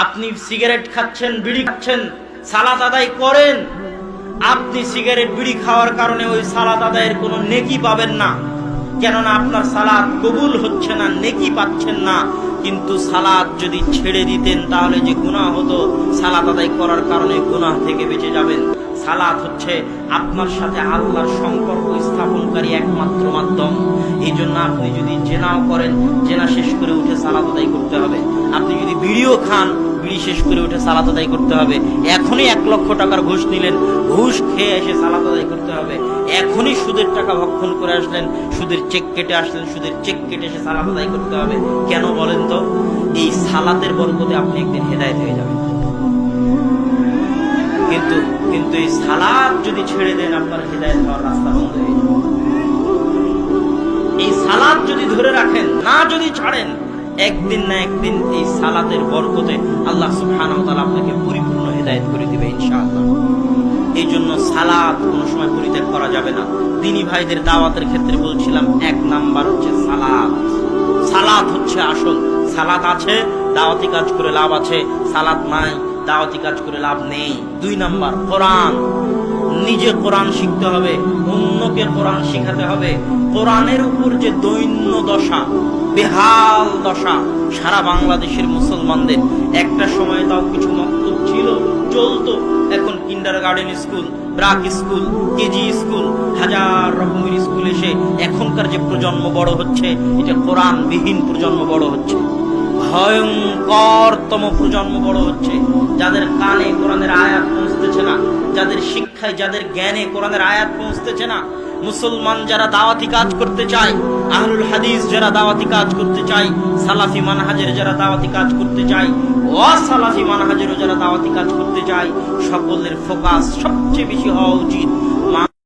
আপনি সিগারেট খাচ্ছেন, বিড়ি খাচ্ছেন, সালাত আদায় করেন, আপনি সিগারেট বিড়ি খাওয়ার কারণে ওই সালাত আদায়ের কোনো নেকি পাবেন না, কেননা আপনার সালাত কবুল হচ্ছে না, নেকি পাচ্ছেন না। কিন্তু সালাত যদি ছেড়ে দিতেন তাহলে যে গুনাহ হতো, সালাত আদায় করার কারণে গুনাহ থেকে বেঁচে যাবেন। সালাত হচ্ছে আপনার সাথে আল্লাহর সম্পর্ক স্থাপনকারী একমাত্র মাধ্যম। এই জন্য আপনি যদি জেনাও করেন, জেনা শেষ করে উঠে সালাত আদায় করতে হবে। আপনি যদি বিড়িও খান, বিড়ি শেষ করে উঠে সালাত আদায় করতে হবে। এখনই 1 লক্ষ টাকার ঘুষ নিলেন, ঘুষ খেয়ে এসে সালাত আদায় করতে হবে। এখনই সুদের টাকা ভক্ষণ করে আসলেন, সুদের চেক কেটে আসলেন, সুদের চেক কেটে এসে সালাত আদায় করতে হবে। কেন বলেন তো? এই সালাতের বরকতে আপনি একদিন হেদায়েত হয়ে যাবেন। কিন্তু এই সালাত যদি ছেড়ে দেন, আপনার হেদায়েত হওয়ার রাস্তা বন্ধ হয়ে যাবে। এই সালাত যদি ধরে রাখেন, না যদি ছাড়েন, একদিন না একদিন এই সালাতের বরকতে আল্লাহ সুবহানাহু ওয়া তাআলা আপনাকে পরিপূর্ণ হেদায়েত করে দিবে ইনশাআল্লাহ। এই জন্য সালাত কোনো সময় পরিত্যাগ করা যাবে না। দ্বীনি ভাইদের দাওয়াতের ক্ষেত্রে বলছিলাম, 1 নাম্বার হচ্ছে সালাত। সালাত হচ্ছে আসল। সালাত আছে, দাওয়াতি কাজ করে লাভ আছে। সালাত নাই, দাওয়াতি কাজ করে লাভ নেই। 2 নাম্বার কোরআন। নিজে কোরআন শিখতে হবে, অন্যকে কোরআন শিখাতে হবে। কোরআনের উপর যে দৈন্য দশা, বেহাল দশা সারা বাংলাদেশের মুসলমানদের। একটা সময় তাও কিছু মক্তব ছিল, চলতো। এখন kindergarten school, BRAC school, KG school, হাজার রকমের স্কুল এসে এখনকার যে প্রজন্ম বড় হচ্ছে, এটা কোরআনবিহীন প্রজন্ম বড় হচ্ছে। ভয়ঙ্করতম প্রজন্ম বড় হচ্ছে, যাদের কানে কোরআনের আয়াত পৌঁছতেছে না, যাদের শিক্ষায়, যাদের জ্ঞানে কোরআনের আয়াত পৌঁছতেছে না। মুসলমান যারা দাওয়াতি কাজ করতে চায়, আহলুল হাদিস যারা দাওয়াতি কাজ করতে চায়, সালাফি মানহাজের যারা দাওয়াতি কাজ করতে চায়, অসালাফি মানহাজেরও যারা দাওয়াতি কাজ করতে চায়, সকলের ফোকাস সবচেয়ে বেশি হওয়া উচিত